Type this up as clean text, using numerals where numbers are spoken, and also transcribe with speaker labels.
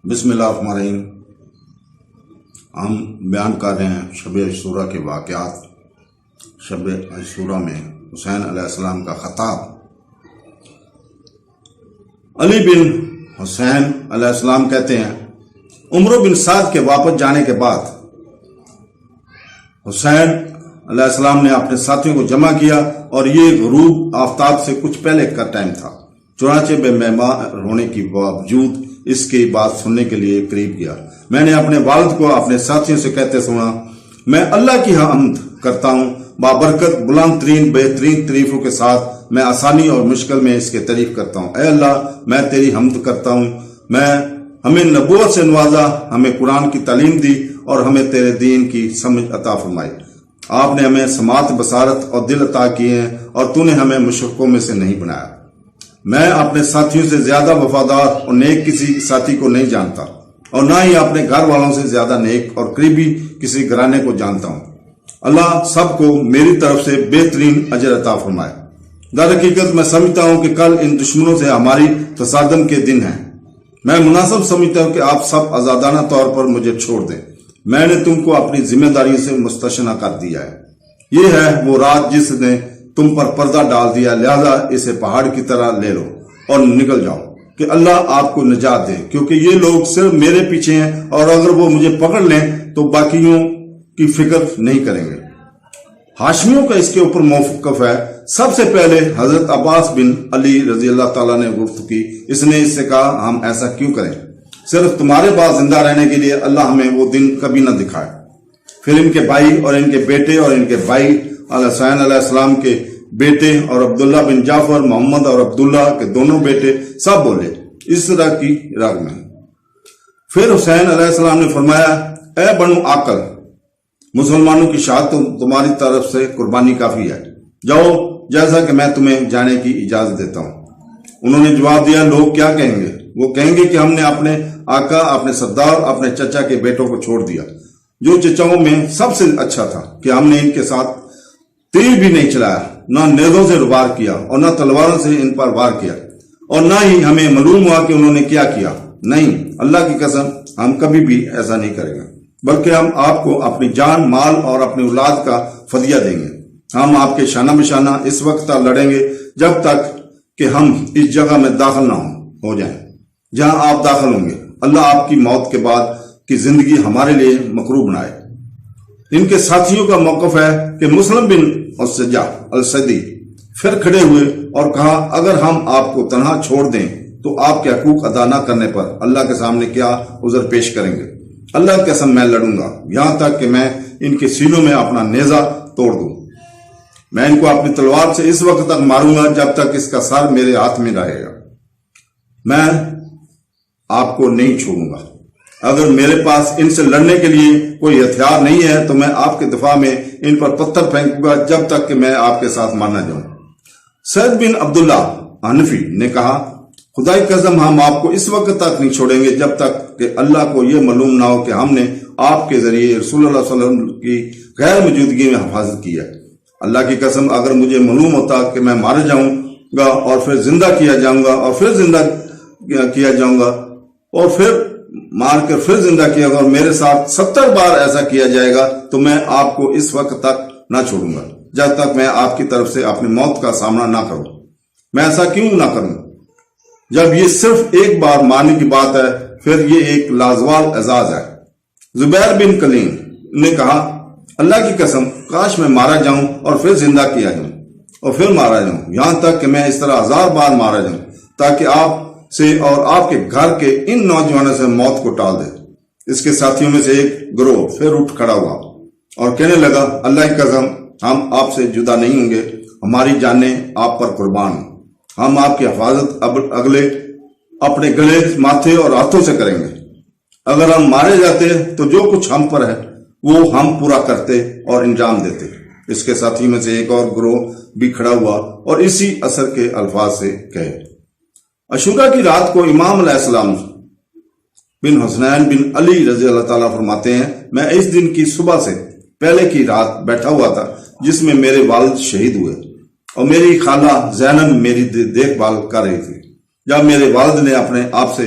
Speaker 1: بسم اللہ الرحمن الرحیم۔ ہم بیان کر رہے ہیں شب عاشوراء کے واقعات۔ شب عاشوراء میں حسین علیہ السلام کا خطاب۔ علی بن حسین علیہ السلام کہتے ہیں، عمر بن سعد کے واپس جانے کے بعد حسین علیہ السلام نے اپنے ساتھیوں کو جمع کیا اور یہ غروب آفتاب سے کچھ پہلے کا ٹائم تھا۔ چنانچہ بے مہمان ہونے کے باوجود اس کی بات سننے کے لیے قریب گیا۔ میں نے اپنے والد کو اپنے ساتھیوں سے کہتے سنا، میں اللہ کی حمد کرتا ہوں، بابرکت بلند ترین بہترین تعریفوں کے ساتھ میں آسانی اور مشکل میں اس کی تعریف کرتا ہوں۔ اے اللہ، میں تیری حمد کرتا ہوں، ہمیں نبوت سے نوازا، ہمیں قرآن کی تعلیم دی اور ہمیں تیرے دین کی سمجھ عطا فرمائی۔ آپ نے ہمیں سماعت، بصارت اور دل عطا کیے ہیں اور تو نے ہمیں مشرکوں میں سے نہیں بنایا۔ میں اپنے ساتھیوں سے زیادہ وفادار اور نیک کسی ساتھی کو نہیں جانتا اور نہ ہی اپنے گھر والوں سے زیادہ نیک اور قریبی کسی گھرانے کو جانتا ہوں۔ اللہ سب کو میری طرف سے بہترین اجر عطا فرمائے۔ در حقیقت میں سمجھتا ہوں کہ کل ان دشمنوں سے ہماری تصادم کے دن ہیں۔ میں مناسب سمجھتا ہوں کہ آپ سب آزادانہ طور پر مجھے چھوڑ دیں۔ میں نے تم کو اپنی ذمہ داریوں سے مستثنی کر دیا ہے۔ یہ ہے وہ رات جس نے تم پر پردہ ڈال دیا، لہذا اسے پہاڑ کی طرح لے لو اور نکل جاؤ کہ اللہ آپ کو نجات دے، کیونکہ یہ لوگ صرف میرے پیچھے ہیں اور اگر وہ مجھے پکڑ لیں تو باقیوں کی فکر نہیں کریں گے۔ ہاشمیوں کا اس کے اوپر موقف ہے۔ سب سے پہلے حضرت عباس بن علی رضی اللہ تعالیٰ نے گفتگو کی۔ اس نے اس سے کہا، ہم ایسا کیوں کریں؟ صرف تمہارے پاس زندہ رہنے کے لیے اللہ ہمیں وہ دن کبھی نہ دکھائے۔ پھر ان کے بھائی اور ان کے بیٹے اور ان کے بھائی حسین علیہ السلام کے بیٹے اور عبداللہ بن جعفر، محمد اور عبداللہ کے دونوں بیٹے سب بولے اس طرح کی رگ میں۔ پھر حسین علیہ السلام نے فرمایا، اے بنو عاقل، مسلمانوں کی شہادت تمہاری طرف سے قربانی کافی ہے، جاؤ جیسا کہ میں تمہیں جانے کی اجازت دیتا ہوں۔ انہوں نے جواب دیا، لوگ کیا کہیں گے؟ وہ کہیں گے کہ ہم نے اپنے آقا، اپنے سردار، اپنے چچا کے بیٹوں کو چھوڑ دیا، جو چچاؤں میں سب سے اچھا تھا، کہ ہم نے ان کے ساتھ تیر بھی نہیں چلایا، نہ نیزوں سے وار کیا اور نہ تلواروں سے ان پر وار کیا، اور نہ ہی ہمیں معلوم ہوا کہ انہوں نے کیا کیا۔ نہیں، اللہ کی قسم ہم کبھی بھی ایسا نہیں کریں گے، بلکہ ہم آپ کو اپنی جان، مال اور اپنی اولاد کا فدیہ دیں گے۔ ہم آپ کے شانہ بشانہ اس وقت تک لڑیں گے جب تک کہ ہم اس جگہ میں داخل نہ ہو جائیں جہاں آپ داخل ہوں گے۔ اللہ آپ کی موت کے بعد کی زندگی ہمارے لیے مکروہ بنائے۔ ان کے ساتھیوں کا موقف ہے کہ مسلم بن السجا السدی پھر کھڑے ہوئے اور کہا، اگر ہم آپ کو تنہا چھوڑ دیں تو آپ کے حقوق ادا نہ کرنے پر اللہ کے سامنے کیا عذر پیش کریں گے؟ اللہ کی قسم میں لڑوں گا یہاں تک کہ میں ان کے سینوں میں اپنا نیزہ توڑ دوں۔ میں ان کو اپنی تلوار سے اس وقت تک ماروں گا جب تک اس کا سر میرے ہاتھ میں رہے گا۔ میں آپ کو نہیں چھوڑوں گا۔ اگر میرے پاس ان سے لڑنے کے لیے کوئی ہتھیار نہیں ہے تو میں آپ کے دفاع میں ان پر پتھر پھینکوں گا جب تک کہ میں آپ کے ساتھ مارنا جاؤں۔ سعد بن عبداللہ حنفی نے کہا، خدا کی قسم ہم آپ کو اس وقت تک نہیں چھوڑیں گے جب تک کہ اللہ کو یہ معلوم نہ ہو کہ ہم نے آپ کے ذریعے رسول اللہ صلی اللہ علیہ وسلم کی غیر موجودگی میں حفاظت کی ہے۔ اللہ کی قسم اگر مجھے معلوم ہوتا کہ میں مارا جاؤں گا اور پھر زندہ کیا جاؤں گا اور پھر زندہ کیا جاؤں گا اور پھر مار کر پھر زندہ کیا گا اور میرے ساتھ 70 بار ایسا کیا جائے گا تو میں آپ کو اس وقت تک نہ چھوڑوں گا جب تک میں آپ کی طرف سے اپنی موت کا سامنا نہ کروں۔ میں ایسا کیوں نہ کروں؟ جب یہ صرف ایک بار مارنے کی بات ہے پھر یہ ایک لازوال اعزاز ہے۔ زبیر بن کلیم نے کہا، اللہ کی قسم کاش میں مارا جاؤں اور پھر زندہ کیا جاؤں اور پھر مارا جاؤں، یہاں تک کہ میں اس طرح 1000 بار مارا جاؤں تاکہ آپ سے اور آپ کے گھر کے ان نوجوانوں سے موت کو ٹال دے۔ اس کے ساتھیوں میں سے ایک گروہ پھر اٹھ کھڑا ہوا اور کہنے لگا، اللہ کی قسم ہم آپ سے جدا نہیں ہوں گے، ہماری جانیں آپ پر قربان ہوں۔ ہم آپ کی حفاظت اپنے گلے، ماتھے اور ہاتھوں سے کریں گے۔ اگر ہم مارے جاتے تو جو کچھ ہم پر ہے وہ ہم پورا کرتے اور انجام دیتے۔ اس کے ساتھیوں میں سے ایک اور گروہ بھی کھڑا ہوا اور اسی اثر کے الفاظ سے کہے۔ عاشوراء کی رات کو امام علیہ السلام بن حسین بن علی رضی اللہ تعالیٰ فرماتے ہیں، میں اس دن کی صبح سے پہلے کی رات بیٹھا ہوا تھا جس میں میرے والد شہید ہوئے اور میری خالہ زینب میری دیکھ بھال کر رہی تھی۔ جب میرے والد نے اپنے آپ سے